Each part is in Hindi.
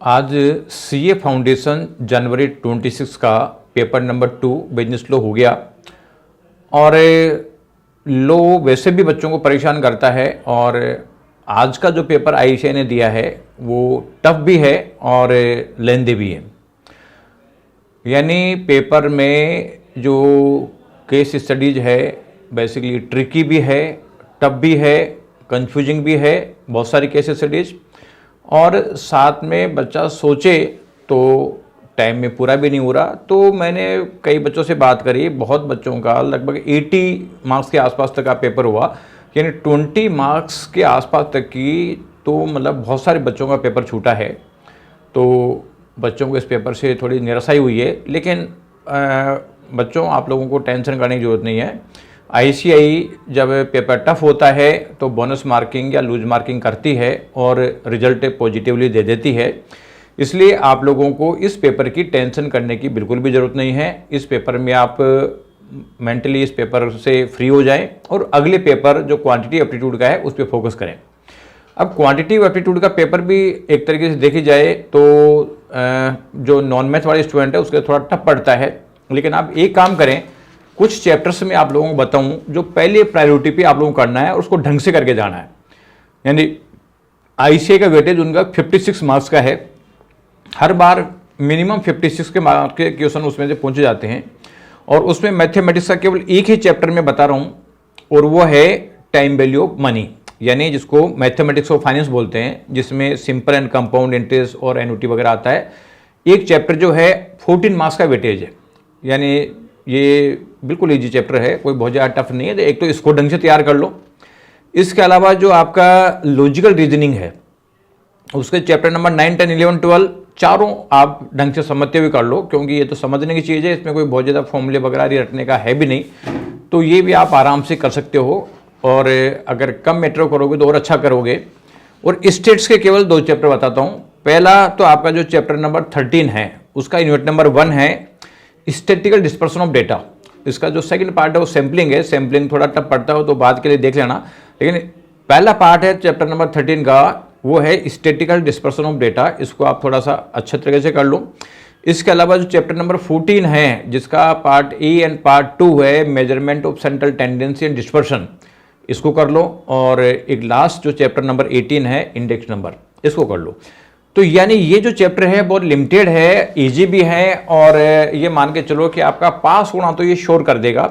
आज सीए फाउंडेशन जनवरी 26 का पेपर नंबर 2 बिजनेस लो हो गया। और लो वैसे भी बच्चों को परेशान करता है और आज का जो पेपर आईसीएआई ने दिया है वो टफ भी है और लेंदी भी है। यानी पेपर में जो केस स्टडीज है बेसिकली ट्रिकी भी है, टफ भी है, कंफ्यूजिंग भी है, बहुत सारी केस स्टडीज, और साथ में बच्चा सोचे तो टाइम में पूरा भी नहीं हो रहा। तो मैंने कई बच्चों से बात करी, बहुत बच्चों का लगभग 80 मार्क्स के आसपास तक का पेपर हुआ, यानी 20 मार्क्स के आसपास तक की, तो मतलब बहुत सारे बच्चों का पेपर छूटा है। तो बच्चों को इस पेपर से थोड़ी निराशाई हुई है, लेकिन बच्चों आप लोगों को टेंशन करने की ज़रूरत नहीं है। आईसीएआई जब पेपर टफ होता है तो बोनस मार्किंग या लूज मार्किंग करती है और रिजल्ट पॉजिटिवली दे देती है। इसलिए आप लोगों को इस पेपर की टेंशन करने की बिल्कुल भी ज़रूरत नहीं है। इस पेपर में आप मेंटली इस पेपर से फ्री हो जाएं और अगले पेपर जो क्वांटिटी एप्टीट्यूड का है उस पर फोकस करें। अब क्वांटिटी एप्टीट्यूड का पेपर भी एक तरीके से देखी जाए तो जो नॉन मैथ वाले स्टूडेंट है उसके थोड़ा टफ पड़ता है, लेकिन आप एक काम करें, कुछ चैप्टर्स में आप लोगों को बताऊं जो पहले प्रायोरिटी पे आप लोगों को करना है और उसको ढंग से करके जाना है। यानी आईसीएआई का वेटेज उनका 56 मार्क्स का है, हर बार मिनिमम 56 के मार्क्स के क्वेश्चन उसमें से पूछे जाते हैं, और उसमें मैथमेटिक्स का केवल एक ही चैप्टर में बता रहा हूं और वो है टाइम वैल्यू ऑफ मनी, यानी जिसको मैथमेटिक्स ऑफ फाइनेंस बोलते हैं, जिसमें सिंपल एंड कंपाउंड इंटरेस्ट और एन्युटी वगैरह आता है। एक चैप्टर जो है 14 मार्क्स का वेटेज है, यानी ये बिल्कुल इजी चैप्टर है, कोई बहुत ज़्यादा टफ नहीं है। तो एक तो इसको ढंग से तैयार कर लो। इसके अलावा जो आपका लॉजिकल रीजनिंग है उसके चैप्टर नंबर 9, 10, 11, 12 चारों आप ढंग से समझते हुए कर लो, क्योंकि ये तो समझने की चीज़ है, इसमें कोई बहुत ज़्यादा फॉर्मूले वगैरह रटने का है भी नहीं, तो ये भी आप आराम से कर सकते हो। और अगर कम मेट्रो करोगे तो और अच्छा करोगे। और स्टेट्स के केवल 2 चैप्टर बताता हूँ। पहला तो आपका जो चैप्टर नंबर 13 है उसका यूनिट नंबर 1 है स्टैटिस्टिकल डिस्पर्शन ऑफ डेटा। इसका जो सेकंड पार्ट है वो सैम्पलिंग है। सैम्पलिंग थोड़ा टफ पड़ता हो तो बाद के लिए देख लेना, लेकिन पहला पार्ट है चैप्टर नंबर 13 का, वो है स्टैटिस्टिकल डिस्पर्शन ऑफ डेटा। इसको आप थोड़ा सा अच्छे तरीके से कर लो। इसके अलावा जो चैप्टर नंबर 14 है जिसका पार्ट ए एंड पार्ट 2 है measurement of central tendency and dispersion, इसको कर लो। और एक लास्ट जो चैप्टर नंबर 18 है इंडेक्स नंबर, इसको कर लो। तो यानी ये जो चैप्टर है बहुत लिमिटेड है, इजी भी है, और ये मान के चलो कि आपका पास होना तो ये श्योर कर देगा।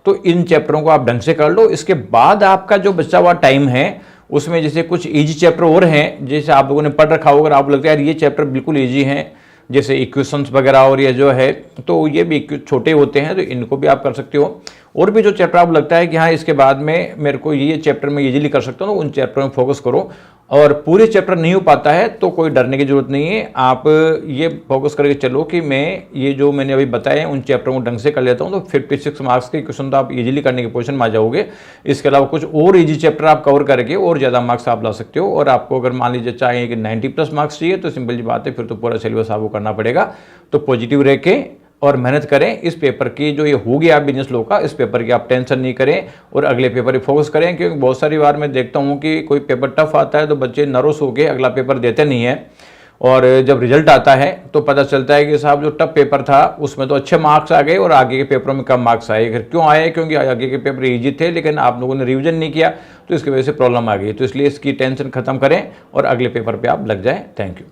तो इन चैप्टरों को आप ढंग से कर लो। इसके बाद आपका जो बचा हुआ टाइम है उसमें जैसे कुछ इजी चैप्टर और हैं, जैसे आप लोगों ने पढ़ रखा होगा, आपको लगता है यार ये चैप्टर बिल्कुल ईजी हैं, जैसे इक्वेशंस वगैरह, और ये जो है तो ये भी छोटे होते हैं, तो इनको भी आप कर सकते हो। और भी जो चैप्टर आपको लगता है कि हाँ इसके बाद में मेरे को ये चैप्टर में इजीली कर सकता हूँ, उन चैप्टर में फोकस करो। और पूरे चैप्टर नहीं हो पाता है तो कोई डरने की जरूरत नहीं है। आप ये फोकस करके चलो कि मैं ये जो मैंने अभी बताए उन चैप्टरों को ढंग से कर लेता हूँ, तो 56 मार्क्स के क्वेश्चन तो आप इजीली करने की पोजीशन में आ जाओगे। इसके अलावा कुछ और इजी चैप्टर आप कवर करके और ज़्यादा मार्क्स आप ला सकते हो। और आपको अगर मान लीजिए चाहिए कि 90+ मार्क्स चाहिए तो सिंपल जी बात है, फिर तो पूरा सिलेबस आपको करना पड़ेगा। तो पॉजिटिव रह के और मेहनत करें। इस पेपर की जो ये हो गया बिजनेस लॉ का, इस पेपर की आप टेंशन नहीं करें और अगले पेपर पे फोकस करें, क्योंकि बहुत सारी बार मैं देखता हूँ कि कोई पेपर टफ आता है तो बच्चे नर्वस होकर अगला पेपर देते नहीं है, और जब रिजल्ट आता है तो पता चलता है कि साहब जो टफ पेपर था उसमें तो अच्छे मार्क्स आ गए और आगे के पेपरों में कम मार्क्स आए। फिर क्यों आए? क्योंकि आगे के पेपर ईजी थे लेकिन आप लोगों ने रिविजन नहीं किया, तो इसकी वजह से प्रॉब्लम आ गई। तो इसलिए इसकी टेंशन खत्म करें और अगले पेपर पर आप लग जाएँ। Thank you.